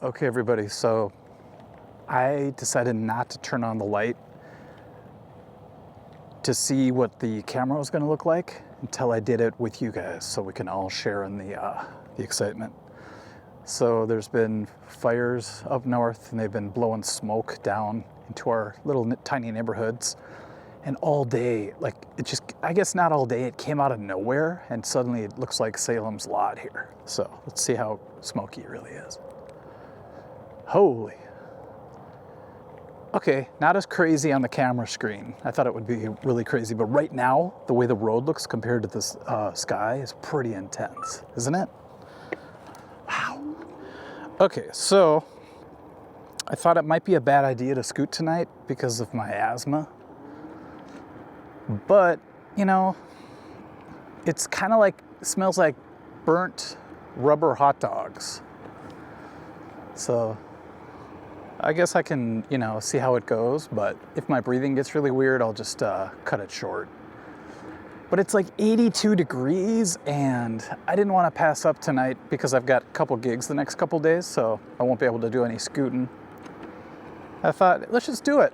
Okay, everybody, so I decided not to turn on the light to see what the camera was going to look like until I did it with you guys so we can all share in the excitement. So there's been fires up north and they've been blowing smoke down into our little tiny neighborhoods. And all day, like it just, I guess not all day, it came out of nowhere and suddenly it looks like Salem's Lot here. So let's see how smoky it really is. Holy. Okay, not as crazy on the camera screen. I thought it would be really crazy, but right now, the way the road looks compared to this sky is pretty intense, isn't it? Wow. Okay, so I thought it might be a bad idea to scoot tonight because of my asthma. But, you know, it's kind of like, smells like burnt rubber hot dogs. So I guess I can, you know, see how it goes, but if my breathing gets really weird, I'll just cut it short. But it's like 82 degrees, and I didn't want to pass up tonight because I've got a couple gigs the next couple days, so I won't be able to do any scooting. I thought, let's just do it.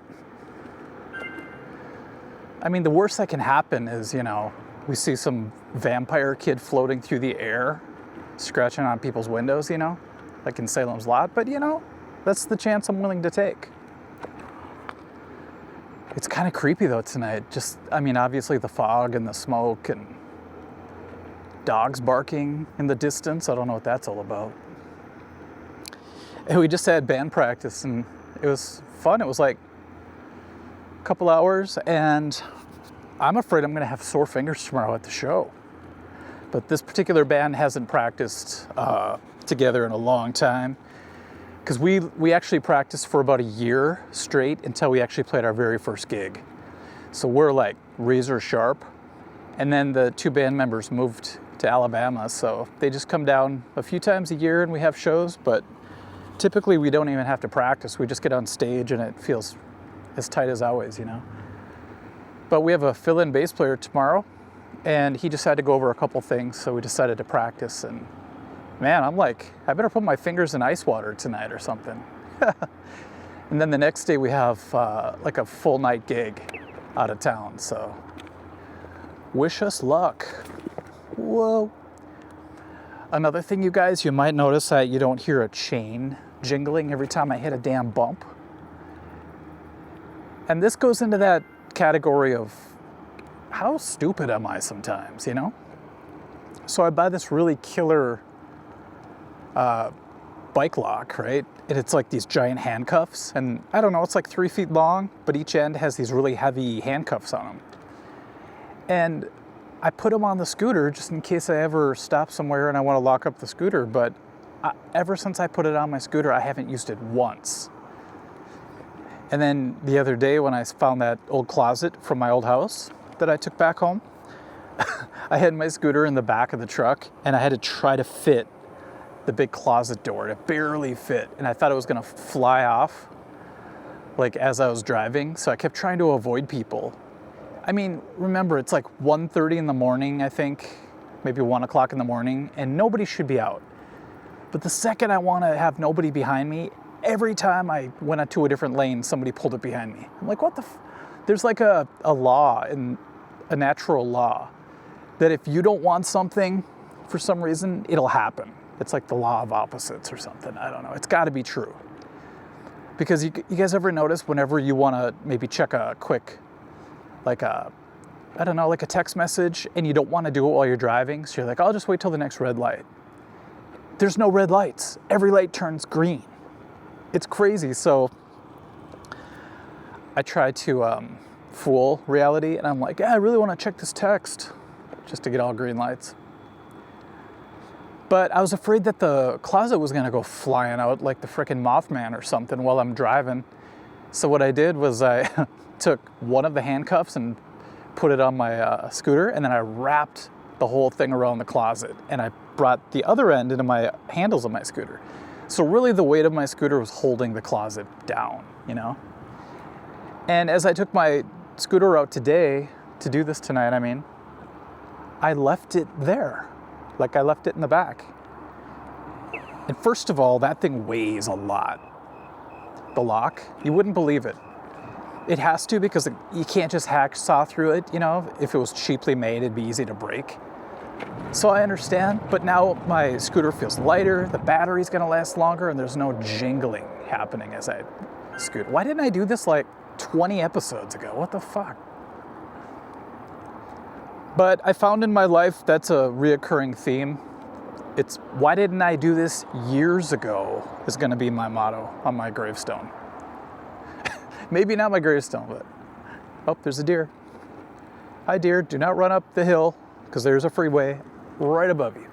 I mean, the worst that can happen is, you know, we see some vampire kid floating through the air, scratching on people's windows, you know, like in Salem's Lot, but you know, that's the chance I'm willing to take. It's kind of creepy though tonight. Just, I mean, obviously the fog and the smoke and dogs barking in the distance. I don't know what that's all about. And we just had band practice and it was fun. It was like a couple hours and I'm afraid I'm gonna have sore fingers tomorrow at the show. But this particular band hasn't practiced together in a long time. Because we actually practiced for about a year straight until we actually played our very first gig. So we're like razor sharp. And then the two band members moved to Alabama, so they just come down a few times a year and we have shows, but typically we don't even have to practice. We just get on stage and it feels as tight as always, you know. But we have a fill-in bass player tomorrow and he just had to go over a couple things, so we decided to practice. And man, I'm like, I better put my fingers in ice water tonight or something. And then the next day we have like a full night gig out of town, so wish us luck. Whoa. Another thing, you guys, you might notice that you don't hear a chain jingling every time I hit a damn bump. And this goes into that category of how stupid am I sometimes, you know? So I buy this really killer bike lock, right? And it's like these giant handcuffs, and I don't know, it's like 3 feet long, but each end has these really heavy handcuffs on them. And I put them on the scooter just in case I ever stop somewhere and I want to lock up the scooter, but ever since I put it on my scooter, I haven't used it once. And then the other day when I found that old closet from my old house that I took back home, I had my scooter in the back of the truck and I had to try to fit the big closet door. It barely fit, and I thought it was gonna fly off like as I was driving, so I kept trying to avoid people. I mean, remember, it's like 1:30 in the morning, I think, maybe 1 o'clock in the morning, and nobody should be out. But the second I want to have nobody behind me, every time I went into a different lane, somebody pulled it behind me. I'm like, what the There's like a law, a natural law, that if you don't want something for some reason, it'll happen. It's like the law of opposites or something. I don't know. It's got to be true. Because you guys ever notice whenever you want to maybe check a quick, like a text message, and you don't want to do it while you're driving, so you're like, I'll just wait till the next red light. There's no red lights. Every light turns green. It's crazy. So I try to fool reality, and I'm like, yeah, I really want to check this text just to get all green lights. But I was afraid that the closet was gonna go flying out like the frickin' Mothman or something while I'm driving. So what I did was I took one of the handcuffs and put it on my scooter, and then I wrapped the whole thing around the closet, and I brought the other end into my handles of my scooter. So really the weight of my scooter was holding the closet down, you know? And as I took my scooter out today, to do this tonight, I mean, I left it there. Like I left it in the back. And first of all, that thing weighs a lot. The lock, you wouldn't believe it. It has to, because you can't just hacksaw through it, you know? If it was cheaply made, it'd be easy to break. So I understand, but now my scooter feels lighter, the battery's gonna last longer, and there's no jingling happening as I scoot. Why didn't I do this like 20 episodes ago? What the fuck? But I found in my life that's a reoccurring theme. It's why didn't I do this years ago is gonna be my motto on my gravestone. Maybe not my gravestone, but, oh, there's a deer. Hi deer, do not run up the hill, because there's a freeway right above you.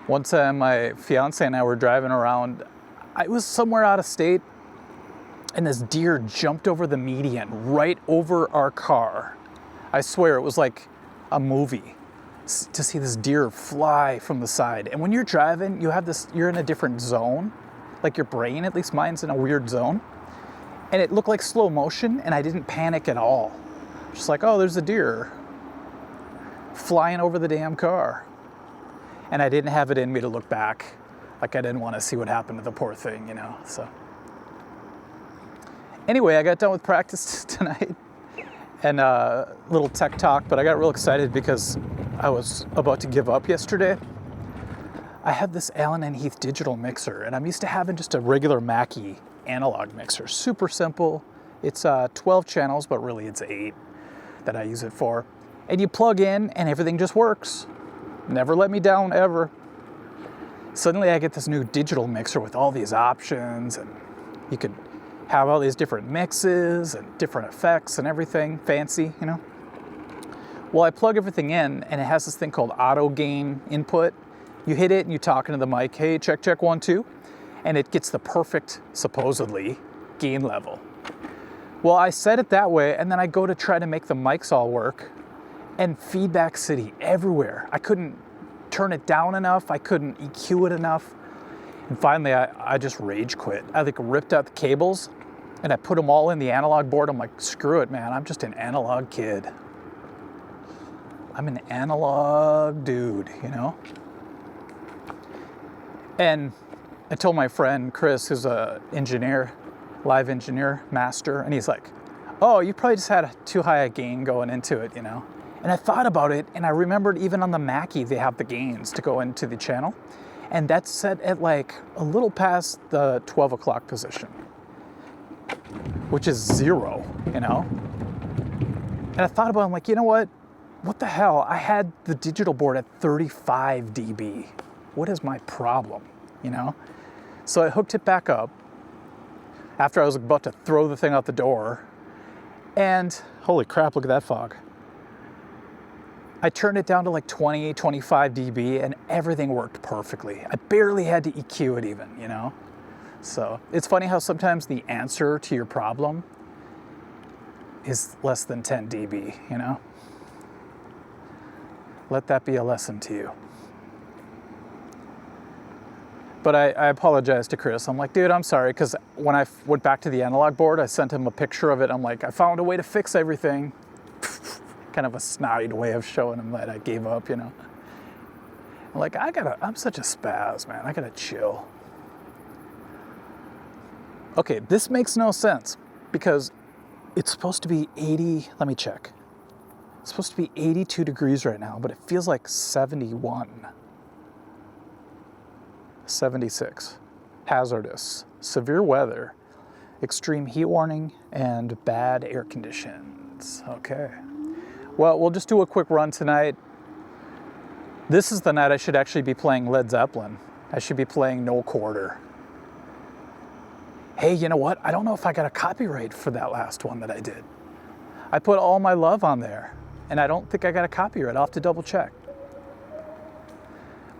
One time my fiance and I were driving around, I was somewhere out of state, and this deer jumped over the median, right over our car. I swear it was like a movie to see this deer fly from the side. And when you're driving, you're in a different zone. Like your brain, at least mine's in a weird zone. And it looked like slow motion, and I didn't panic at all. Just like, oh, there's a deer flying over the damn car. And I didn't have it in me to look back. Like I didn't want to see what happened to the poor thing, you know, so. Anyway, I got done with practice tonight and a little tech talk, but I got real excited because I was about to give up yesterday. I have this Allen & Heath digital mixer, and I'm used to having just a regular Mackie analog mixer. Super simple. It's 12 channels, but really it's 8 that I use it for. And you plug in and everything just works. Never let me down, ever. Suddenly I get this new digital mixer with all these options, and you could have all these different mixes and different effects and everything fancy, you know? Well, I plug everything in, and it has this thing called auto gain input. You hit it and you talk into the mic, hey, check, check, 1, 2, and it gets the perfect, supposedly, gain level. Well, I set it that way, and then I go to try to make the mics all work, and feedback city everywhere. I couldn't turn it down enough, I couldn't EQ it enough, and finally I just rage quit. I like ripped out the cables, and I put them all in the analog board. I'm like, screw it, man, I'm just an analog kid. I'm an analog dude, you know? And I told my friend Chris, who's a engineer, live engineer, master, and he's like, oh, you probably just had too high a gain going into it, you know? And I thought about it, and I remembered even on the Mackie, they have the gains to go into the channel, and that's set at like a little past the 12 o'clock position, which is 0, you know? And I thought about it, I'm like, you know what the hell? I had the digital board at 35 dB. What is my problem, you know? So I hooked it back up after I was about to throw the thing out the door, and holy crap, look at that fog. I turned it down to like 20, 25 dB, and everything worked perfectly. I barely had to EQ it even, you know? So it's funny how sometimes the answer to your problem is less than 10 dB, you know? Let that be a lesson to you. But I apologized to Chris. I'm like, dude, I'm sorry, because when I went back to the analog board, I sent him a picture of it. I'm like, I found a way to fix everything. Kind of a snide way of showing him that I gave up, you know. I'm like, I'm such a spaz, man. I gotta chill. Okay, this makes no sense because it's supposed to be 80, let me check. It's supposed to be 82 degrees right now, but it feels like 71. 76. Hazardous. Severe weather. Extreme heat warning and bad air conditions. Okay. Well, we'll just do a quick run tonight. This is the night I should actually be playing Led Zeppelin. I should be playing No Quarter. Hey, you know what? I don't know if I got a copyright for that last one that I did. I put All My Love on there, and I don't think I got a copyright. I'll have to double check.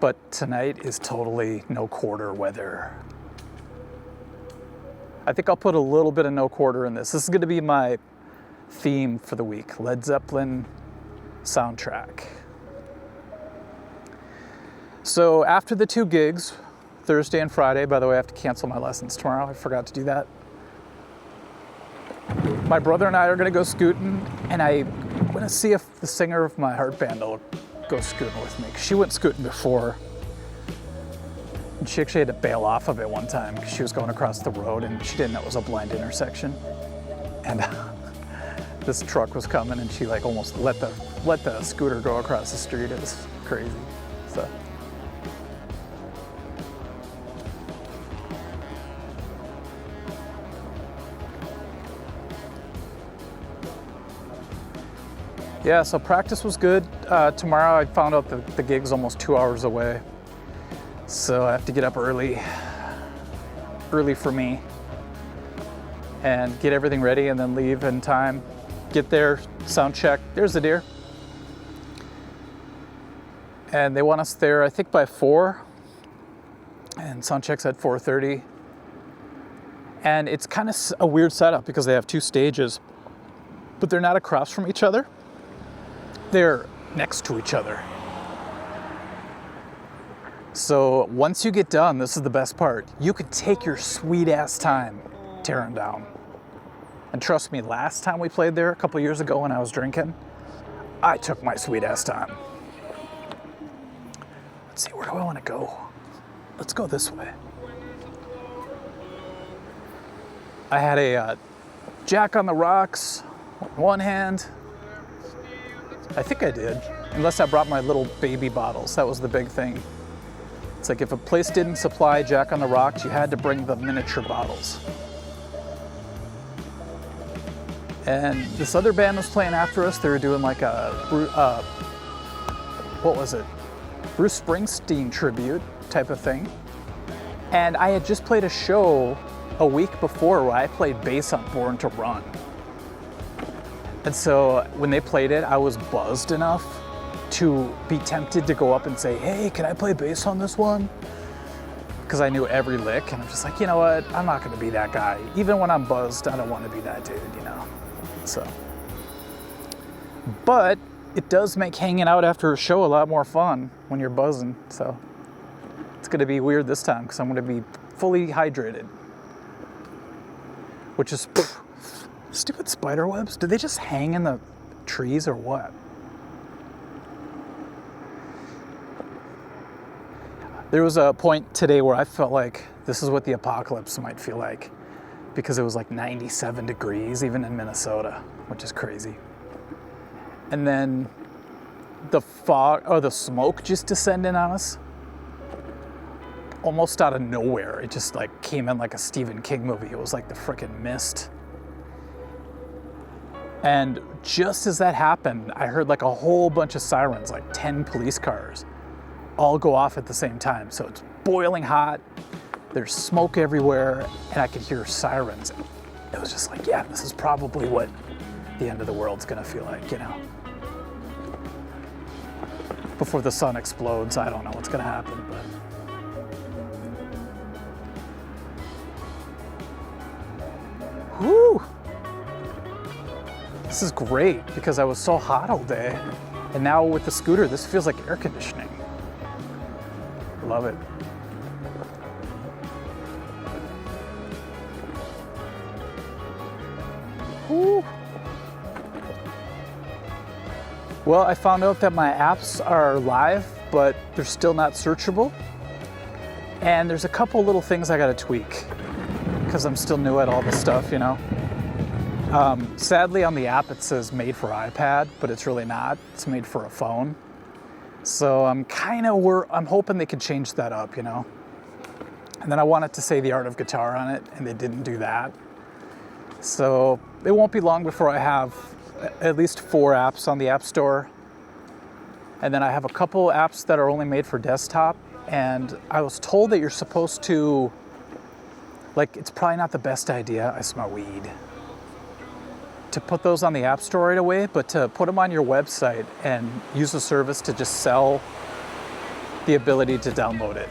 But tonight is totally No Quarter weather. I think I'll put a little bit of No Quarter in this. This is going to be my theme for the week. Led Zeppelin soundtrack. So after the 2 gigs, Thursday and Friday, by the way, I have to cancel my lessons tomorrow. I forgot to do that. My brother and I are going to go scooting, and I'm going to see if the singer of my heart band will go scooting with me. 'Cause she went scooting before. And she actually had to bail off of it one time because she was going across the road and she didn't know it was a blind intersection. And this truck was coming and she like almost let the scooter go across the street. It was crazy. So. Yeah, so practice was good. Tomorrow I found out that the gig's almost 2 hours away. So I have to get up early for me and get everything ready and then leave in time. Get there, sound check, there's the deer. And they want us there, I think by 4, and sound check's at 4:30. And it's kind of a weird setup because they have 2 stages, but they're not across from each other. They're next to each other. So once you get done, this is the best part, you can take your sweet ass time tearing down. And trust me, last time we played there a couple years ago when I was drinking, I took my sweet ass time. Let's see, where do I want to go? Let's go this way. I had a Jack on the Rocks in one hand. I think I did, unless I brought my little baby bottles. That was the big thing. It's like if a place didn't supply Jack on the Rocks, you had to bring the miniature bottles. And this other band was playing after us. They were doing like a, what was it? Bruce Springsteen tribute type of thing. And I had just played a show a week before where I played bass on Born to Run. And so when they played it, I was buzzed enough to be tempted to go up and say, hey, can I play bass on this one? Because I knew every lick, and I'm just like, you know what? I'm not gonna be that guy. Even when I'm buzzed, I don't wanna be that dude, you know? So. But it does make hanging out after a show a lot more fun when you're buzzing, so. It's gonna be weird this time, because I'm gonna be fully hydrated. Which is, stupid spider webs. Do they just hang in the trees or what? There was a point today where I felt like this is what the apocalypse might feel like, because it was like 97 degrees even in Minnesota, which is crazy. And then the fog or the smoke just descended on us almost out of nowhere. It just like came in like a Stephen King movie. It was like the frickin' mist. And just as that happened, I heard like a whole bunch of sirens, like 10 police cars, all go off at the same time. So it's boiling hot, there's smoke everywhere, and I could hear sirens. It was just like, yeah, this is probably what the end of the world's gonna feel like, you know? Before the sun explodes, I don't know what's gonna happen, but. Whew! This is great because I was so hot all day. And now with the scooter, this feels like air conditioning. Love it. Whew. Well, I found out that my apps are live, but they're still not searchable. And there's a couple little things I gotta tweak because I'm still new at all this stuff, you know? Sadly, on the app it says made for iPad, but it's really not. It's made for a phone. So I'm hoping they could change that up, you know? And then I wanted to say the art of guitar on it, and they didn't do that. So it won't be long before I have at least 4 apps on the App Store. And then I have a couple apps that are only made for desktop. And I was told that you're supposed to, like, it's probably not the best idea, I smell weed, to put those on the App Store right away, but to put them on your website and use the service to just sell the ability to download it.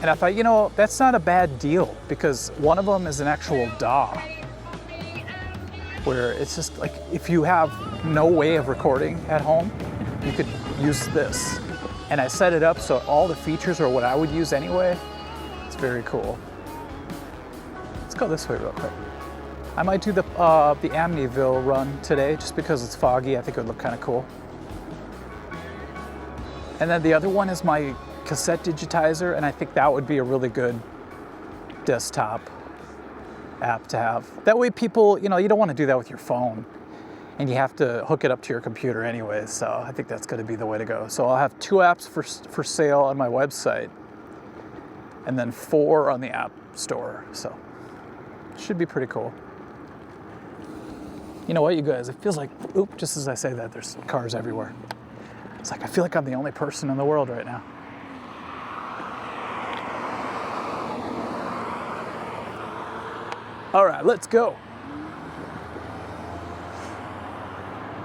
And I thought, you know, that's not a bad deal because one of them is an actual DAW, where it's just like, if you have no way of recording at home, you could use this. And I set it up so all the features are what I would use anyway. It's very cool. Let's go this way real quick. I might do the Amityville run today just because it's foggy. I think it would look kind of cool. And then the other one is my cassette digitizer, and I think that would be a really good desktop app to have. That way people, you don't want to do that with your phone, and you have to hook it up to your computer anyways, so I think that's going to be the way to go. So I'll have 2 apps for sale on my website, and then 4 on the App Store, so it should be pretty cool. You know what, you guys, it feels like, just as I say that, there's cars everywhere. It's like, I feel like I'm the only person in the world right now. All right, let's go.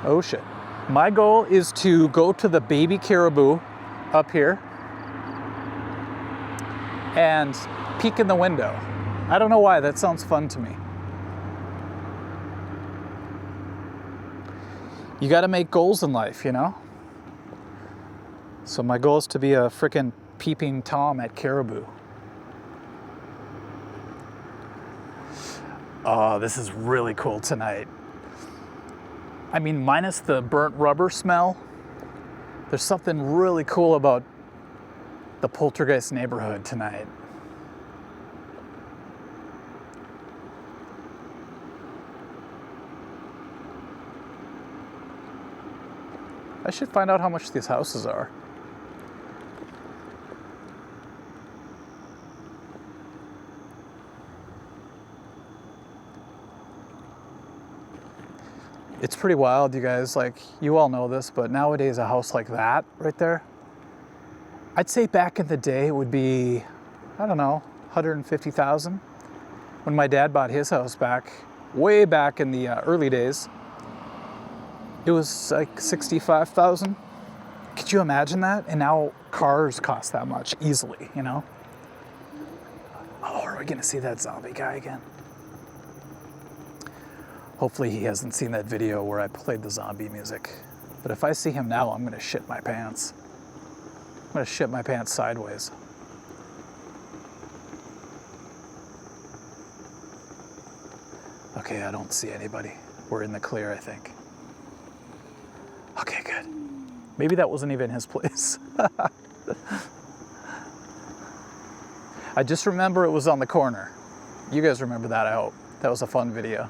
Oh shit. My goal is to go to the baby Caribou up here and peek in the window. I don't know why, that sounds fun to me. You gotta make goals in life, So my goal is to be a frickin' peeping Tom at Caribou. Oh, this is really cool tonight. I mean, minus the burnt rubber smell, there's something really cool about the Poltergeist neighborhood tonight. I should find out how much these houses are. It's pretty wild, you guys. Like, you all know this, but nowadays a house like that right there, I'd say back in the day it would be, I don't know, 150,000. When my dad bought his house way back in the early days, it was like 65,000. Could you imagine that? And now cars cost that much easily, Oh, are we gonna see that zombie guy again? Hopefully he hasn't seen that video where I played the zombie music. But if I see him now, I'm gonna shit my pants. I'm gonna shit my pants sideways. Okay, I don't see anybody. We're in the clear, I think. Okay, good. Maybe that wasn't even his place. I just remember it was on the corner. You guys remember that, I hope. That was a fun video.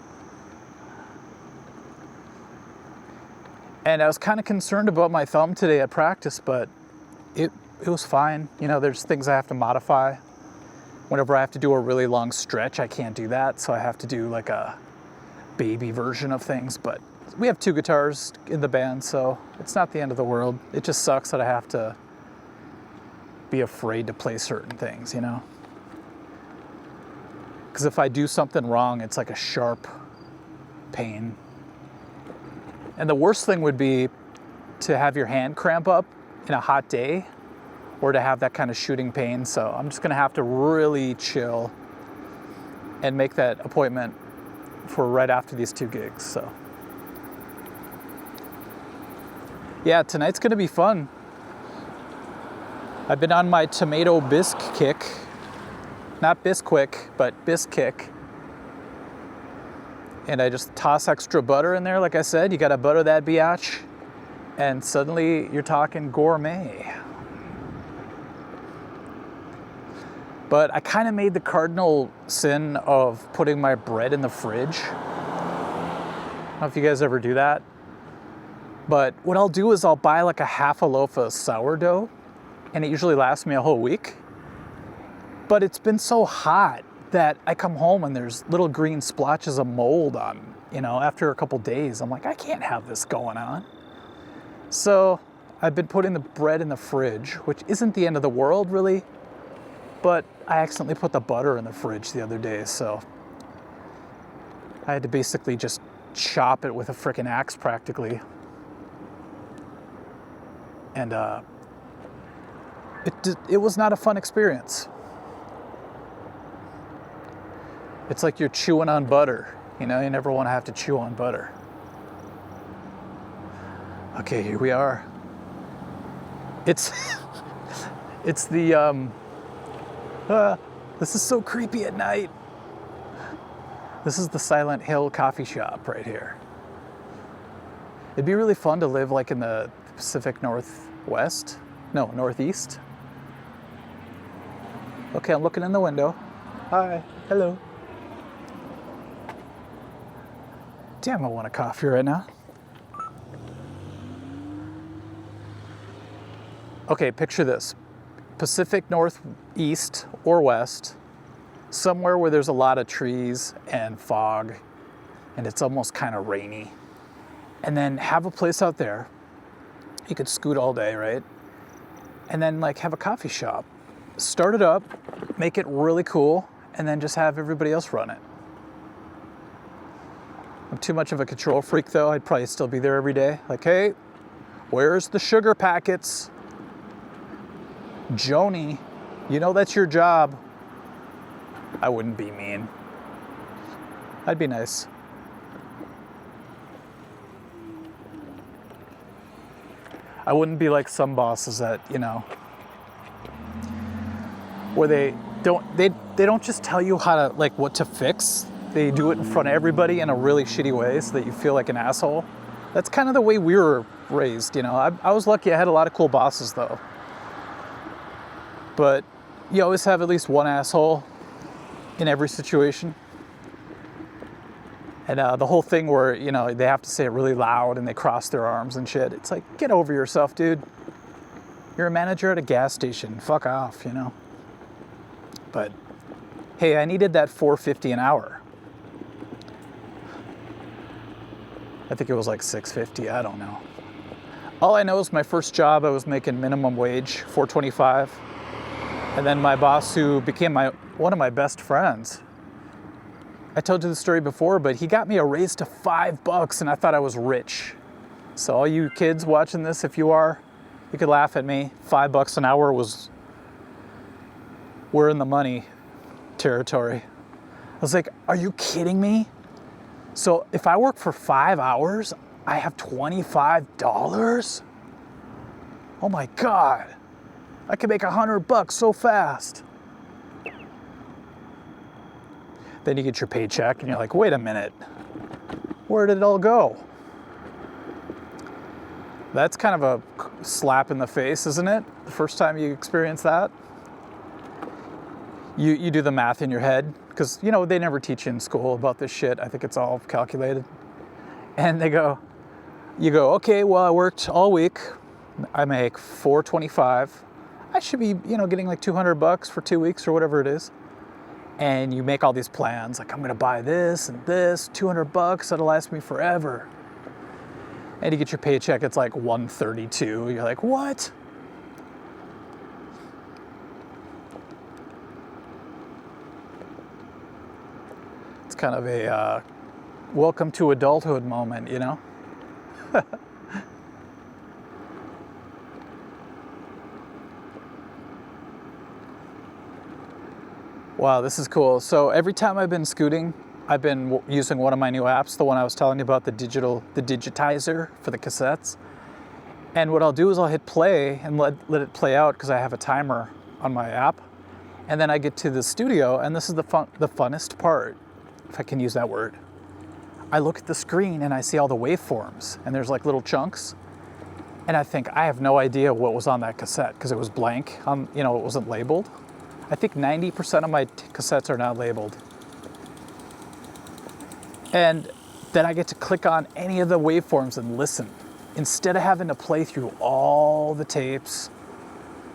And I was kind of concerned about my thumb today at practice, but it was fine. There's things I have to modify. Whenever I have to do a really long stretch, I can't do that, so I have to do like a baby version of things, but we have 2 guitars in the band, so it's not the end of the world. It just sucks that I have to be afraid to play certain things, Because if I do something wrong, it's like a sharp pain. And the worst thing would be to have your hand cramp up in a hot day or to have that kind of shooting pain. So I'm just gonna have to really chill and make that appointment for right after these 2 gigs, so. Yeah, tonight's gonna be fun. I've been on my tomato bisque kick. Not bisquick, but bisque kick. And I just toss extra butter in there, like I said. You gotta butter that biatch, and suddenly you're talking gourmet. But I kind of made the cardinal sin of putting my bread in the fridge. I don't know if you guys ever do that. But what I'll do is I'll buy like a half a loaf of sourdough, and it usually lasts me a whole week. But it's been so hot that I come home and there's little green splotches of mold on, after a couple days. I'm like, I can't have this going on. So I've been putting the bread in the fridge, which isn't the end of the world really, but I accidentally put the butter in the fridge the other day, so I had to basically just chop it with a frickin' axe practically. And it was not a fun experience. It's like you're chewing on butter. You never want to have to chew on butter. Okay, here we are. It's the this is so creepy at night. This is the Silent Hill coffee shop right here. It'd be really fun to live like in the Pacific Northwest No, northeast. Okay, I'm looking in the window. Hi, hello. Damn, I want a coffee right now. Okay, picture this. Pacific Northeast or West, somewhere where there's a lot of trees and fog, and it's almost kind of rainy. And then have a place out there. You could scoot all day, right? And then like have a coffee shop. Start it up, make it really cool, and then just have everybody else run it. I'm too much of a control freak though. I'd probably still be there every day. Like, hey, where's the sugar packets? Joni, you know that's your job. I wouldn't be mean. I'd be nice. I wouldn't be like some bosses that, you know, where they don't just tell you how to, like, what to fix. They do it in front of everybody in a really shitty way so that you feel like an asshole. That's kind of the way we were raised, you know. I was lucky I had a lot of cool bosses though. But you always have at least one asshole in every situation. And the whole thing where, you know, they have to say it really loud and they cross their arms and shit. It's like, get over yourself, dude. You're a manager at a gas station. Fuck off, you know. But hey, I needed that $4.50 an hour. I think it was like $6.50, I don't know. All I know is my first job I was making minimum wage, $4.25. And then my boss, who became one of my best friends, I told you the story before, but he got me a raise to $5 and I thought I was rich. So all you kids watching this, if you are, you could laugh at me. $5 an hour we're in the money territory. I was like, are you kidding me? So if I work for 5 hours, I have $25? Oh my God. I can make $100 so fast. Then you get your paycheck and you're like, wait a minute, where did it all go? That's kind of a slap in the face, isn't it? The first time you experience that. You do the math in your head, because, you know, they never teach you in school about this shit. I think it's all calculated. And you go, okay, well, I worked all week. I make $4.25. I should be, you know, getting like $200 for 2 weeks or whatever it is. And you make all these plans, like I'm gonna buy this and this, $200, that'll last me forever. And you get your paycheck, it's like $132. You're like, what? It's kind of a welcome to adulthood moment, you know? Wow, this is cool. So every time I've been scooting, I've been using one of my new apps, the one I was telling you about, the Digitizer for the cassettes. And what I'll do is I'll hit play and let it play out, because I have a timer on my app. And then I get to the studio, and this is the funnest part, if I can use that word. I look at the screen and I see all the waveforms, and there's like little chunks. And I think, I have no idea what was on that cassette, because it was blank, you know, it wasn't labeled. I think 90% of my cassettes are not labeled. And then I get to click on any of the waveforms and listen, instead of having to play through all the tapes.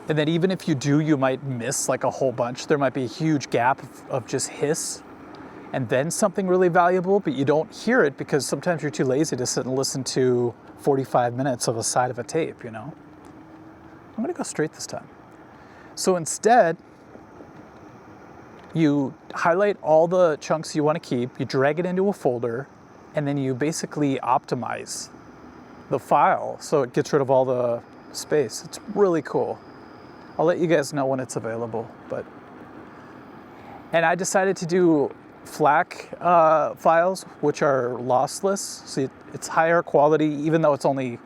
And then even if you do, you might miss like a whole bunch. There might be a huge gap of just hiss, and then something really valuable, but you don't hear it because sometimes you're too lazy to sit and listen to 45 minutes of a side of a tape, you know? I'm gonna go straight this time. So instead, you highlight all the chunks you want to keep, you drag it into a folder, and then you basically optimize the file so it gets rid of all the space. It's really cool. I'll let you guys know when it's available. And I decided to do FLAC files, which are lossless, so it's higher quality, even though it's only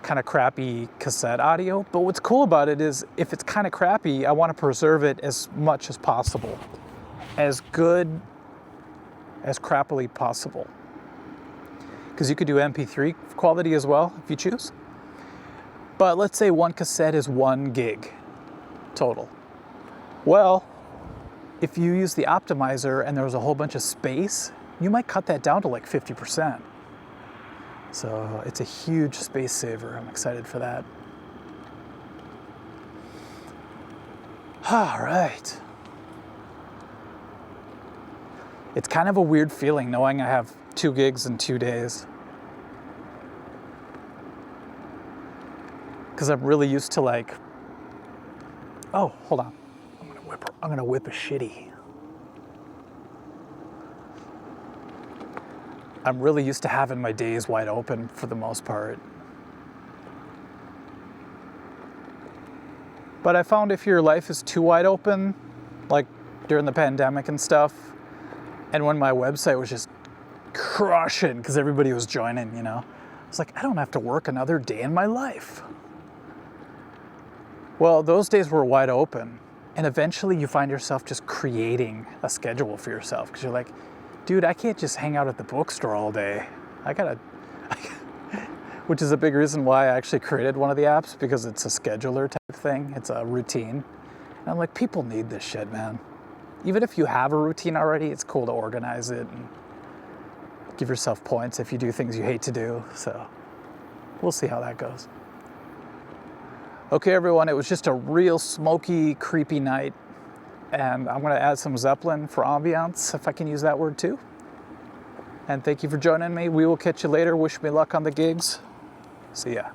kind of crappy cassette audio. But what's cool about it is, if it's kind of crappy, I want to preserve it as much as possible, as good as crappily possible, because you could do MP3 quality as well if you choose. But let's say one cassette is 1 gig total. Well, if you use the optimizer and there was a whole bunch of space, you might cut that down to like 50%. So it's a huge space saver. I'm excited for that. All right. It's kind of a weird feeling knowing I have 2 gigs in 2 days. Because I'm really used to like, oh, hold on. I'm gonna whip a shitty. I'm really used to having my days wide open for the most part. But I found if your life is too wide open, like during the pandemic and stuff, and when my website was just crushing because everybody was joining, you know, it's like, I don't have to work another day in my life. Well, those days were wide open. And eventually you find yourself just creating a schedule for yourself because you're like, dude, I can't just hang out at the bookstore all day. Which is a big reason why I actually created one of the apps, because it's a scheduler type thing. It's a routine. And I'm like, people need this shit, man. Even if you have a routine already, it's cool to organize it and give yourself points if you do things you hate to do. So we'll see how that goes. Okay, everyone, it was just a real smoky, creepy night. And I'm gonna add some Zeppelin for ambiance, if I can use that word too. And thank you for joining me. We will catch you later. Wish me luck on the gigs. See ya.